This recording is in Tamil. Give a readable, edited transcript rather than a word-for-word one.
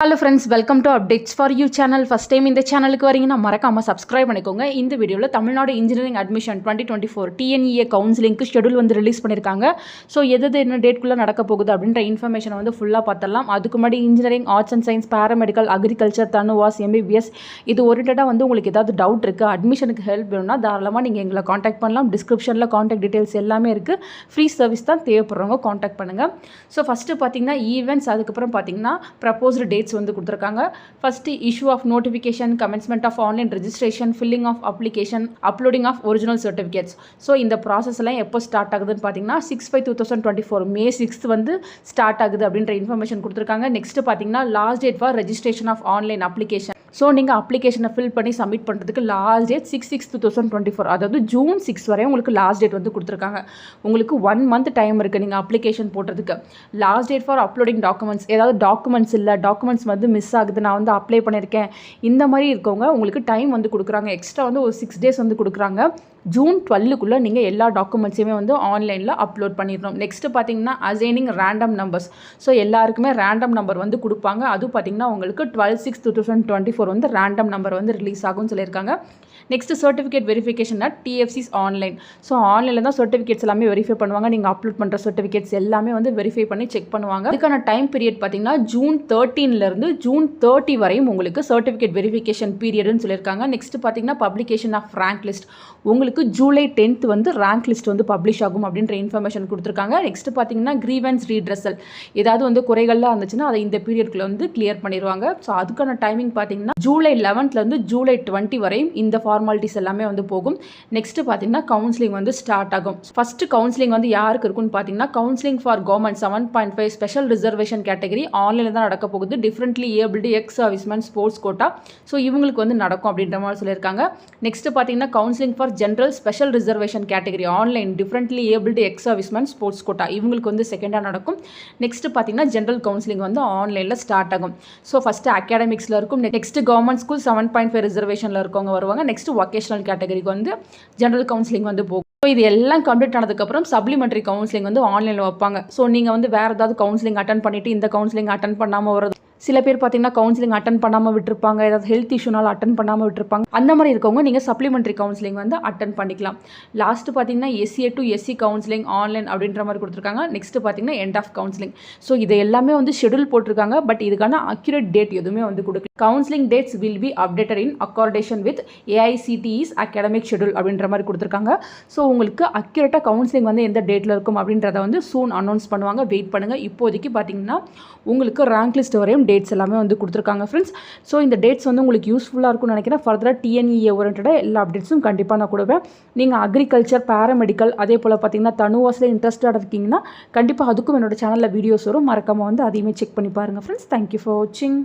Hello friends, welcome to Updates for You channel. First time இந்த சேனலுக்கு வரீங்கன்னா மறக்காம சப்ஸ்கிரைப் பண்ணிக்கோங்க. இந்த வீடியோவில் தமிழ்நாடு இன்ஜினியரிங் அட்மிஷன் 2024 TNEA கவுன்சிலிங்க்கு ஷெடியூல் வந்து ரிலீஸ் பண்ணியிருக்காங்க. ஸோ எது என்ன டேட்குள்ளே நடக்க போகுது அப்படின்ற இன்ஃபர்மேஷனை வந்து ஃபுல்லாக பார்த்துடலாம். அதுக்கு முன்னாடி engineering, arts and science, paramedical, agriculture, TANUVAS, MBBS இது ஓரியன்டாக வந்து உங்களுக்கு ஏதாவது டவுட் இருக்குது, அட்மிஷனுக்கு ஹெல்ப் வேணும்னா தாராளமாக நீங்கள் எங்களை காண்டாக்ட் பண்ணலாம். டிஸ்கிரிப்ஷனில் காண்டாக்ட் டீட்டெயில்ஸ் எல்லாமே இருக்குது. ஃப்ரீ சர்வீஸ் தான், தேவைப்படுறவங்க காண்டாக்ட் பண்ணுங்கள். ஸோ ஃபஸ்ட்டு பார்த்தீங்கன்னா ஈவெண்ட்ஸ், அதுக்கப்புறம் பார்த்தீங்கன்னா ப்ரப்போஸ்டு டேட்ஸ் வந்து கொடுத்துருக்காங்க. First issue of notification, commencement of online registration, filling of application, uploading of original certificates. So இந்த ப்ராசஸ்லாம் எப்போ ஸ்டார்ட் ஆகுதுன்னு பார்த்தீங்கன்னா 6/5/2024 May 6 வந்து ஸ்டார்ட் ஆகுது அப்படின்ற இன்ஃபர்மேஷன் கொடுத்துருக்காங்க. நெக்ஸ்ட் பார்த்தீங்கன்னா last date for registration of online application. So நீங்கள் அப்ளிகேஷனை ஃபில் பண்ணி சப்மிட் பண்ணுறதுக்கு லாஸ்ட் டேட் 6/6/2024, அதாவது June 6 வரை உங்களுக்கு லாஸ்ட் டேட் வந்து கொடுத்துருக்காங்க. உங்களுக்கு 1 month டைம் இருக்குது நீங்கள் அப்ளிகேஷன் போடுறதுக்கு. Last date for uploading documents, ஏதாவது டாக்குமெண்ட்ஸ் இல்லை, டாக்குமெண்ட்ஸ் வந்து மிஸ் ஆகுது, நான் வந்து அப்ளை பண்ணியிருக்கேன், இந்த மாதிரி இருக்கவங்க உங்களுக்கு டைம் வந்து கொடுக்குறாங்க. எக்ஸ்ட்ரா வந்து ஒரு 6 days வந்து கொடுக்குறாங்க. June 12 நீங்கள் எல்லா டாக்குமெண்ட்ஸையுமே வந்து ஆன்லைனில் அப்லோட் பண்ணிடணும். நெக்ஸ்ட்டு பார்த்தீங்கன்னா அசைனிங் ரேண்டம் நம்பர்ஸ். ஸோ எல்லாருக்குமே ரேண்டம் நம்பர் வந்து கொடுப்பாங்க. அதுவும் பார்த்தீங்கன்னா உங்களுக்கு 12/6/2024 வந்து ரேண்டம் நம்பர் வந்து ரிலீஸ் ஆகும்னு சொல்லியிருக்காங்க. நெக்ஸ்ட் சர்டிஃபிகேட் வெரிஃபிகேஷன்னா TFCs ஆன்லைன். ஸோ ஆன்லைனில் தான் சர்டிஃபிகேட்ஸ் எல்லாமே வெரிஃபை பண்ணுவாங்க. நீங்கள் அப்லோட் பண்ணுற சர்டிஃபிகேட்ஸ் எல்லாமே வந்து வெரிஃபை பண்ணி செக் பண்ணுவாங்க. அதுக்கான டைம் பீரியட் பார்த்தீங்கன்னா June 13 June 30 வரையும் உங்களுக்கு சர்டிஃபிகேட் வெரிஃபிகேஷன் பீரியட்னு சொல்லியிருக்காங்க. நெக்ஸ்ட் பார்த்தீங்கன்னா பப்ளிகேஷன் ஆஃப் ரேங்க் லிஸ்ட். உங்களுக்கு July 10 வந்து ரேங்க் லிஸ்ட் வந்து பப்ளிஷ் ஆகும் அப்படின்ற இன்ஃபர்மேஷன் கொடுத்துருக்காங்க. நெக்ஸ்ட் பார்த்தீங்கன்னா கிரீவன்ஸ் ரீட்ரெஸல், ஏதாவது வந்து குறைகள்லாம் இருந்துச்சுன்னா அதை இந்த பீரியட்குள்ள வந்து கிளியர் பண்ணிடுவாங்க. ஸோ அதுக்கான டைமிங் பார்த்தீங்கன்னா July 11 July 20 வரையும் இந்த ஃபார்மாலிட்டிஸ் எல்லாமே வந்து போகும். நெக்ஸ்ட் பார்த்தீங்கன்னா கவுன்சிலிங் வந்து ஸ்டார்ட் ஆகும். ஃபர்ஸ்ட் கவுன்சிலிங் வந்து யாருக்கு இருக்குன்னு பார்த்தீங்கன்னா counselling for government 7.5 special reservation category ஆன்லைனில் தான் நடக்க போகுது. Differently abled ex serviceman sports quota. So இவங்களுக்கு வந்து நடக்கும் அப்படின்ற மாதிரி சொல்லியிருக்காங்க. நெக்ஸ்ட் பார்த்தீங்கன்னா counselling for general special reservation category online differently abled ex serviceman sports quota இவங்களுக்கு வந்து செகண்டாக நடக்கும். நெக்ஸ்ட் பார்த்தீங்கன்னா ஜென்ரல் கவுன்சிலிங் வந்து ஆன்லைனில் ஸ்டார்ட் ஆகும். ஸோ ஃபஸ்ட்டு அகாடமிக்ஸில் இருக்கும். நெக்ஸ்ட் கவர்மெண்ட் ஸ்கூல் 7.5 ரிசர்வேஷனில் இருக்கவங்க வருவாங்க. நெக்ஸ்ட் வொகேஷனல் கேட்டகரிக்கு வந்து ஜென்ரல் கவுன்சிலிங் வந்து போகும். ஸோ இது எல்லாம் கம்ப்ளீட் ஆனதுக்கப்புறம் சப்ளிமெண்ட்ரி கவுன்சிலிங் வந்து ஆன்லைனில் வைப்பாங்க. ஸோ நீங்கள் வந்து வேறு ஏதாவது கவுன்சிலிங் அட்டன் பண்ணிவிட்டு இந்த கவுன்சிலிங் அட்டன் பண்ணாமல் வரது, சில பேர் பார்த்தீங்கன்னா கவுன்சிலிங் அட்டன் பண்ணாமல் விட்டுருப்பாங்க, ஏதாவது ஹெல்த் இஷ்யூனால அட்டன் பண்ணாமல் விட்டுருப்பாங்க. அந்த மாதிரி இருக்கவங்க நீங்கள் சப்ளிமெண்ட்ரி கவுன்சிலிங் வந்து அட்டன் பண்ணிக்கலாம். லாஸ்ட்டு பார்த்தீங்கன்னா SCA to SC counselling online அப்படின்ற மாதிரி கொடுத்துருக்காங்க. நெக்ஸ்ட்டு பார்த்தீங்கன்னா எண்ட் ஆஃப் கவுன்சிலிங். ஸோ இது எல்லாமே வந்து ஷெடியூல் போட்டிருக்காங்க. பட் இதுக்கான அக்யூரேட் டேட் எதுவுமே வந்து கொடுக்கல. Counselling dates will be updated in accordance with AICTE's academic schedule அப்படின்ற மாதிரி கொடுத்துருக்காங்க. ஸோ உங்களுக்கு அக்யூரேட்டாக கவுன்சிலிங் வந்து எந்த டேட்டில் இருக்கும் அப்படின்றத வந்து சூன் அனௌன்ஸ் பண்ணுவாங்க. வெயிட் பண்ணுங்கள். இப்போதைக்கு பார்த்தீங்கன்னா உங்களுக்கு ரேங்க் லிஸ்ட் வரையும் டேட்ஸ் எல்லாமே வந்து கொடுத்துருக்காங்க ஃப்ரெண்ட்ஸ். ஸோ இந்த டேட்ஸ் வந்து உங்களுக்கு யூஸ்ஃபுல்லாக இருக்கும்னு நினைக்கிறேன். ஃபர்தராக TNEA ஓரியன்டாக எல்லா அப்டேட்ஸும் கண்டிப்பாக நான் கொடுப்பேன். நீங்கள் அக்ரிகல்ச்சர், பேராமெடிக்கல், அதே போல் பார்த்தீங்கன்னா தனுவாஸில் இன்ட்ரெஸ்டாக இருக்கீங்கன்னா கண்டிப்பாக அதுக்கும் என்னோட சேனலில் வீடியோஸ் வரும். மறக்காமல் வந்து அதையுமே செக் பண்ணி பாருங்கள் ஃப்ரெண்ட்ஸ். தேங்க்யூ ஃபார் வாட்சிங்.